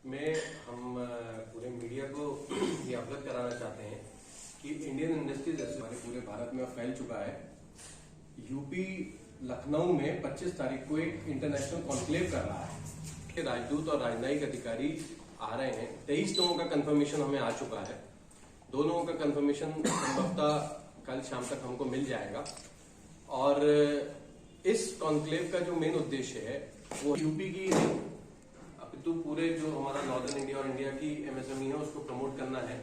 में हम पूरे मीडिया को ये अवगत कराना चाहते हैं कि इंडियन इंडस्ट्रीज हमारे पूरे भारत में फैल चुका है। यूपी लखनऊ में 25 तारीख को एक इंटरनेशनल कॉन्क्लेव कर रहा है कि राजदूत और राजनयिक अधिकारी आ रहे हैं। 23 लोगों का कंफर्मेशन हमें आ चुका है। 2 लोगों का कंफर्मेशन संभवतः कल शाम तक हमको मिल जाएगा। और इस कॉन्क्लेव का जो मेन उद्देश्य है वो यूपी की अपितु पूरे जो हमारा नॉर्दर्न इंडिया और इंडिया की एमएसएमई है उसको प्रमोट करना है।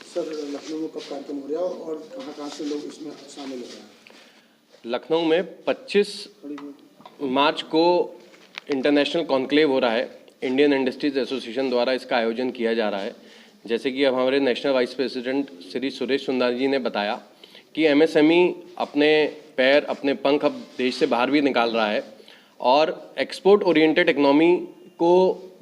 सर, लखनऊ में कब कार्यक्रम हो रहा है और कहाँ से लोग इसमें शामिल हो रहे हैं? लखनऊ में 25 मार्च को इंटरनेशनल कॉन्क्लेव हो रहा है। इंडियन इंडस्ट्रीज एसोसिएशन द्वारा इसका आयोजन किया जा रहा है। जैसे कि अब हमारे national vice president Shri Suresh सुंदर जी ने बताया कि एमएसएमई अपने पैर अपने पंख अब देश से बाहर भी निकाल रहा है और एक्सपोर्ट ओरिएंटेड इकोनॉमी को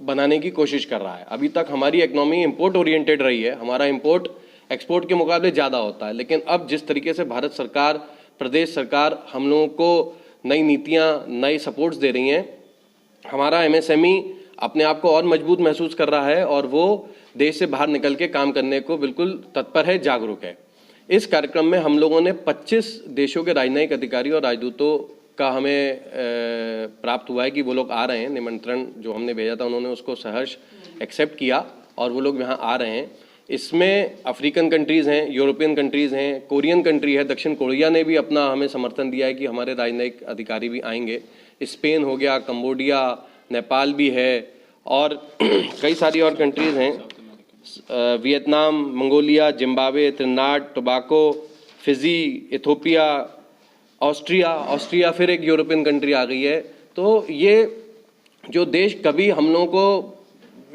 बनाने की कोशिश कर रहा है। अभी तक हमारी इकोनॉमी इंपोर्ट ओरिएंटेड रही है। हमारा इंपोर्ट एक्सपोर्ट के मुकाबले ज़्यादा होता है। लेकिन अब जिस तरीके से भारत सरकार, प्रदेश सरकार हम लोगों को नई नीतियाँ, नए सपोर्ट्स दे रही हैं, हमारा एमएसएमई अपने आप को और मजबूत महसूस कर रहा है और वो देश से बाहर निकल के काम करने को बिल्कुल तत्पर है, जागरूक है। इस कार्यक्रम में हम लोगों ने 25 देशों के राजनयिक अधिकारी और राजदूतों का हमें प्राप्त हुआ है कि वो लोग आ रहे हैं। निमंत्रण जो हमने भेजा था उन्होंने उसको सहर्ष एक्सेप्ट किया और वो लोग यहाँ आ रहे हैं। इसमें अफ्रीकन कंट्रीज़ हैं, यूरोपियन कंट्रीज़ हैं, कोरियन कंट्री है। दक्षिण कोरिया ने भी अपना हमें समर्थन दिया है कि हमारे राजनयिक अधिकारी भी आएंगे। स्पेन हो गया, कंबोडिया, नेपाल भी है और कई सारी और कंट्रीज़ हैं, Vietnam, Mongolia, Zimbabwe, Trinidad, Tobago, Fiji, Ethiopia, Austria फिर एक यूरोपियन कंट्री आ गई है। तो ये जो देश कभी हम लोगों को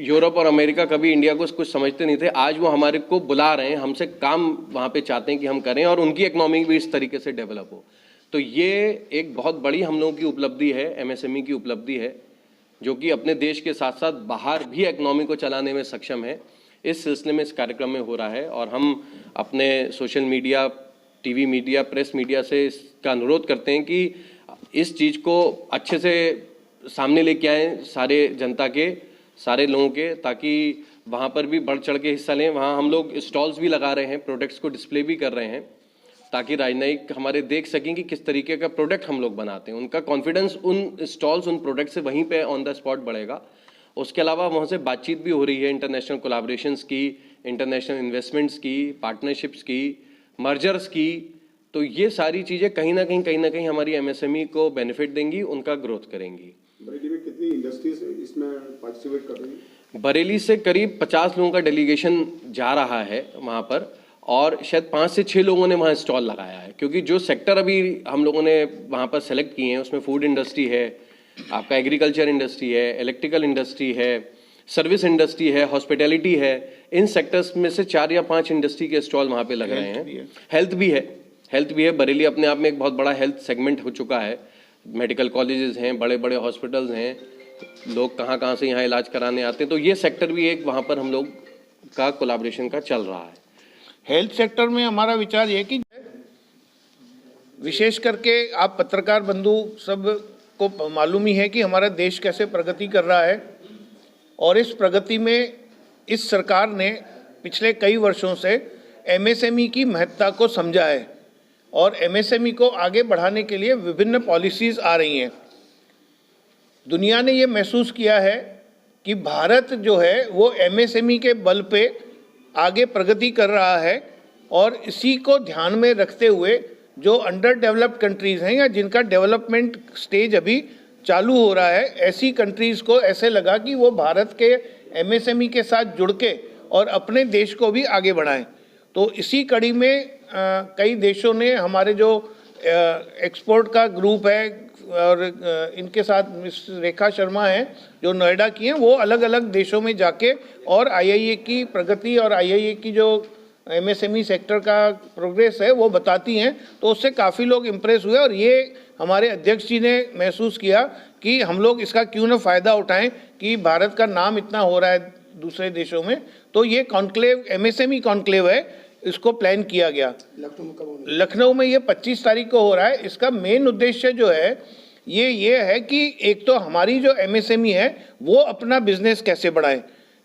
यूरोप और अमेरिका कभी इंडिया को कुछ समझते नहीं थे, आज वो हमारे को बुला रहे हैं, हमसे काम वहाँ पे चाहते हैं कि हम करें और उनकी इकोनॉमी भी इस तरीके से डेवलप हो। तो ये एक बहुत बड़ी हम लोगों की उपलब्धि है, एमएसएमई की उपलब्धि है, जो कि अपने देश के साथ साथ बाहर भी इकोनॉमी को चलाने में सक्षम है। इस सिलसिले में इस कार्यक्रम में हो रहा है और हम अपने social media, TV media, press media से इसका अनुरोध करते हैं कि इस चीज़ को अच्छे से सामने लेके आएँ सारे जनता के, सारे लोगों के, ताकि वहाँ पर भी बढ़ चढ़ के हिस्सा लें। वहाँ हम लोग स्टॉल्स भी लगा रहे हैं, प्रोडक्ट्स को डिस्प्ले भी कर रहे हैं, ताकि राजनयिक हमारे देख सकें कि किस तरीके का प्रोडक्ट हम लोग बनाते हैं। उनका कॉन्फिडेंस उन स्टॉल्स, उन प्रोडक्ट से वहीं पे ऑन द स्पॉट बढ़ेगा। उसके अलावा वहाँ से बातचीत भी हो रही है इंटरनेशनल कोलैबोरेशंस की, इंटरनेशनल इन्वेस्टमेंट्स की, पार्टनरशिप्स की, मर्जर्स की। तो ये सारी चीज़ें कहीं ना कहीं हमारी एमएसएमई को बेनिफिट देंगी, उनका ग्रोथ करेंगी। बरेली में कितनी इंडस्ट्रीज इसमें पार्टिसिपेट कर रही है? बरेली से करीब 50 लोगों का डेलीगेशन जा रहा है वहाँ पर और शायद 5 से 6 लोगों ने वहाँ स्टॉल लगाया है, क्योंकि जो सेक्टर अभी हम लोगों ने वहाँ पर सेलेक्ट किए हैं उसमें फूड इंडस्ट्री है, आपका एग्रीकल्चर इंडस्ट्री है, इलेक्ट्रिकल इंडस्ट्री है, सर्विस इंडस्ट्री है, हॉस्पिटैलिटी है। इन सेक्टर्स में से 4 या 5 इंडस्ट्री के स्टॉल वहाँ पे लग रहे हैं। हेल्थ भी है। बरेली अपने आप में एक बहुत बड़ा हेल्थ सेगमेंट हो चुका है। मेडिकल कॉलेजेस हैं, बड़े बड़े हॉस्पिटल्स हैं, लोग कहाँ से यहाँ इलाज कराने आते हैं। तो ये सेक्टर भी एक वहाँ पर हम लोग का कोलैबोरेशन का चल रहा है। हेल्थ सेक्टर में हमारा विचार ये कि विशेष करके आप पत्रकार बंधु सब को मालूम ही है कि हमारा देश कैसे प्रगति कर रहा है और इस प्रगति में इस सरकार ने पिछले कई वर्षों से एमएसएमई की महत्ता को समझा है और एमएसएमई को आगे बढ़ाने के लिए विभिन्न पॉलिसीज़ आ रही हैं। दुनिया ने ये महसूस किया है कि भारत जो है वो एमएसएमई के बल पे आगे प्रगति कर रहा है और इसी को ध्यान में रखते हुए जो अंडर डेवलप्ड कंट्रीज़ हैं या जिनका डेवलपमेंट स्टेज अभी चालू हो रहा है, ऐसी कंट्रीज़ को ऐसे लगा कि वो भारत के एमएसएमई के साथ जुड़ के और अपने देश को भी आगे बढ़ाएं। तो इसी कड़ी में कई देशों ने हमारे जो एक्सपोर्ट का ग्रुप है और इनके साथ मिस रेखा शर्मा हैं जो नोएडा की हैं, वो अलग अलग देशों में जाके और आईआईए की प्रगति और आईआईए की जो एमएसएमई सेक्टर का प्रोग्रेस है वो बताती हैं। तो उससे काफ़ी लोग इम्प्रेस हुए और ये हमारे अध्यक्ष जी ने महसूस किया कि हम लोग इसका क्यों ना फ़ायदा उठाएं कि भारत का नाम इतना हो रहा है दूसरे देशों में। तो ये कॉन्क्लेव एमएसएमई कॉन्क्लेव है, इसको प्लान किया गया। लखनऊ में ये 25 तारीख को हो रहा है। इसका मेन उद्देश्य जो है ये है कि एक तो हमारी जो एमएसएमई है वो अपना बिजनेस कैसे बढ़ाए।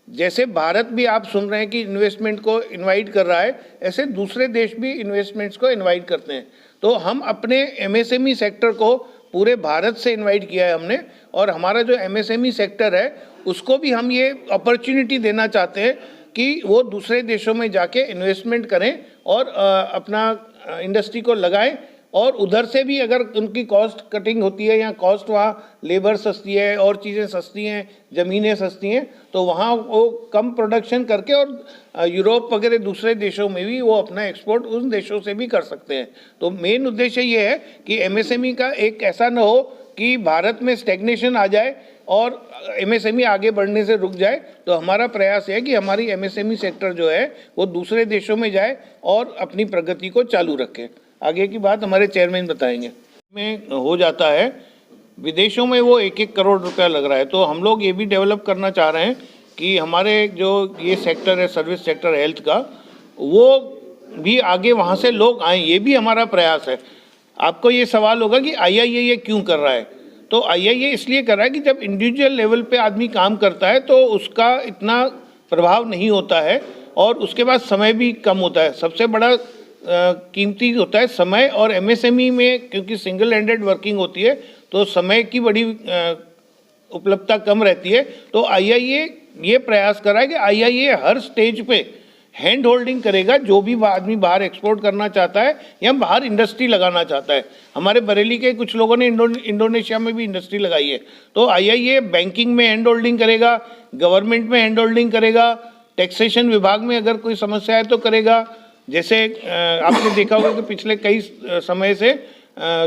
जैसे भारत भी आप सुन रहे हैं कि इन्वेस्टमेंट को इनवाइट कर रहा है, ऐसे दूसरे देश भी इन्वेस्टमेंट्स को इनवाइट करते हैं। तो हम अपने एमएसएमई सेक्टर को पूरे भारत से इनवाइट किया है हमने, और हमारा जो एमएसएमई सेक्टर है उसको भी हम ये अपॉर्चुनिटी देना चाहते हैं कि वो दूसरे देशों में जाके इन्वेस्टमेंट करें और अपना इंडस्ट्री को लगाएं, और उधर से भी अगर उनकी कॉस्ट कटिंग होती है या कॉस्ट वहाँ लेबर सस्ती है और चीज़ें सस्ती हैं, ज़मीनें सस्ती हैं, तो वहाँ वो कम प्रोडक्शन करके और यूरोप वगैरह दूसरे देशों में भी वो अपना एक्सपोर्ट उन देशों से भी कर सकते हैं। तो मेन उद्देश्य ये है कि एमएसएमई का एक ऐसा न हो कि भारत में स्टेग्नेशन आ जाए और एमएसएमई आगे बढ़ने से रुक जाए। तो हमारा प्रयास है कि हमारी एमएसएमई सेक्टर जो है वो दूसरे देशों में जाए और अपनी प्रगति को चालू रखे। आगे की बात हमारे चेयरमैन बताएंगे। में हो जाता है, विदेशों में वो 1-1 करोड़ रुपया लग रहा है। तो हम लोग ये भी डेवलप करना चाह रहे हैं कि हमारे जो ये सेक्टर है सर्विस सेक्टर हेल्थ का, वो भी आगे वहाँ से लोग आएँ, ये भी हमारा प्रयास है। आपको ये सवाल होगा कि आईआईए ये क्यों कर रहा है? तो आईआईए इसलिए कर रहा है कि जब इंडिविजुअल लेवल पे आदमी काम करता है तो उसका इतना प्रभाव नहीं होता है और उसके बाद समय भी कम होता है। सबसे बड़ा कीमती होता है समय, और एमएसएमई में क्योंकि सिंगल हैंडेड वर्किंग होती है तो समय की बड़ी उपलब्धता कम रहती है। तो आईआईए ये प्रयास कर रहा है कि आईआईए हर स्टेज पे हैंड होल्डिंग करेगा। जो भी आदमी बाहर एक्सपोर्ट करना चाहता है या बाहर इंडस्ट्री लगाना चाहता है, हमारे बरेली के कुछ लोगों ने इंडोनेशिया में भी इंडस्ट्री लगाई है, तो आईआईए बैंकिंग में हैंड होल्डिंग करेगा, गवर्नमेंट में हैंड होल्डिंग करेगा, टैक्सेशन विभाग में अगर कोई समस्या है तो करेगा। जैसे आपने देखा होगा कि पिछले कई समय से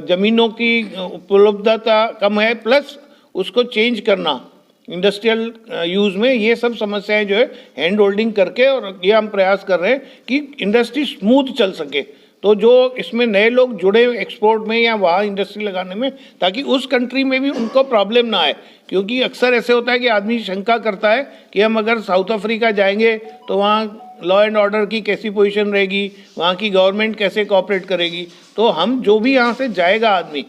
ज़मीनों की उपलब्धता कम है, प्लस उसको चेंज करना इंडस्ट्रियल यूज़ में, ये सब समस्याएं जो है हैंड होल्डिंग करके, और ये हम प्रयास कर रहे हैं कि इंडस्ट्री स्मूथ चल सके। तो जो इसमें नए लोग जुड़े एक्सपोर्ट में या वहाँ इंडस्ट्री लगाने में, ताकि उस कंट्री में भी उनको प्रॉब्लम ना आए। क्योंकि अक्सर ऐसे होता है कि आदमी शंका करता है कि हम अगर साउथ अफ्रीका जाएंगे तो वहाँ लॉ एंड ऑर्डर की कैसी पोजीशन रहेगी, वहाँ की गवर्नमेंट कैसे कोऑपरेट करेगी। तो हम जो भी यहाँ से जाएगा आदमी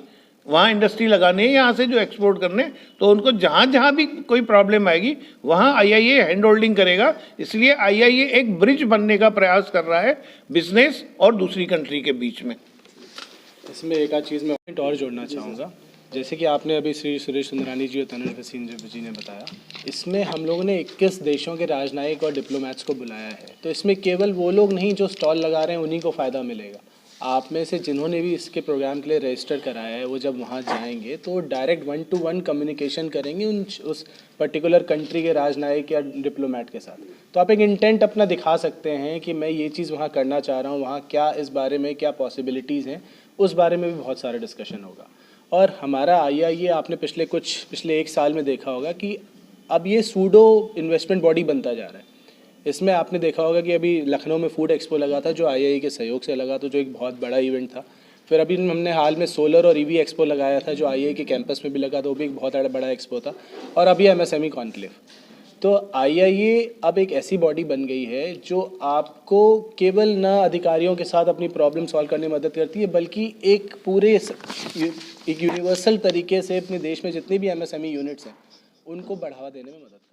वहाँ इंडस्ट्री लगाने, यहाँ से जो एक्सपोर्ट करने, तो उनको जहाँ जहाँ भी कोई प्रॉब्लम आएगी वहाँ आईआईए हैंड होल्डिंग करेगा। इसलिए आईआईए एक ब्रिज बनने का प्रयास कर रहा है बिजनेस और दूसरी कंट्री के बीच में। इसमें एक आध चीज़ मैं पॉइंट और जोड़ना चाहूँगा। जैसे कि आपने अभी श्री सुरेश सुंदरानी जी और तनुज भसीन जी ने बताया, इसमें हम लोगों ने 21 देशों के राजनयिक और डिप्लोमैट्स को बुलाया है। तो इसमें केवल वो लोग नहीं जो स्टॉल लगा रहे हैं उन्हीं को फ़ायदा मिलेगा। आप में से जिन्होंने भी इसके प्रोग्राम के लिए रजिस्टर कराया है, वो जब वहाँ जाएंगे तो डायरेक्ट 1-to-1 कम्युनिकेशन करेंगे उस पर्टिकुलर कंट्री के राजनयिक या डिप्लोमेट के साथ। तो आप एक इंटेंट अपना दिखा सकते हैं कि मैं ये चीज़ वहाँ करना चाह रहा हूँ, वहाँ क्या इस बारे में क्या पॉसिबिलिटीज़ हैं, उस बारे में भी बहुत सारा डिस्कशन होगा। और हमारा आईआईए आपने पिछले 1 साल में देखा होगा कि अब ये सूडो इन्वेस्टमेंट बॉडी बनता जा रहा है। इसमें आपने देखा होगा कि अभी लखनऊ में फूड एक्सपो लगा था जो आईआईए के सहयोग से लगा, तो जो एक बहुत बड़ा इवेंट था। फिर अभी हमने हाल में सोलर और ईवी एक्सपो लगाया था जो आईआईए के कैंपस में भी लगा था, वो भी एक बहुत बड़ा एक्सपो था। और अभी एमएसएमई कॉन्क्लेव। तो आईआईए अब एक ऐसी बॉडी बन गई है जो आपको केवल न अधिकारियों के साथ अपनी प्रॉब्लम सॉल्व करने में मदद करती है, बल्कि एक पूरे एक यूनिवर्सल तरीके से अपने देश में जितनी भी एमएसएमई यूनिट्स हैं उनको बढ़ावा देने में मदद करती है।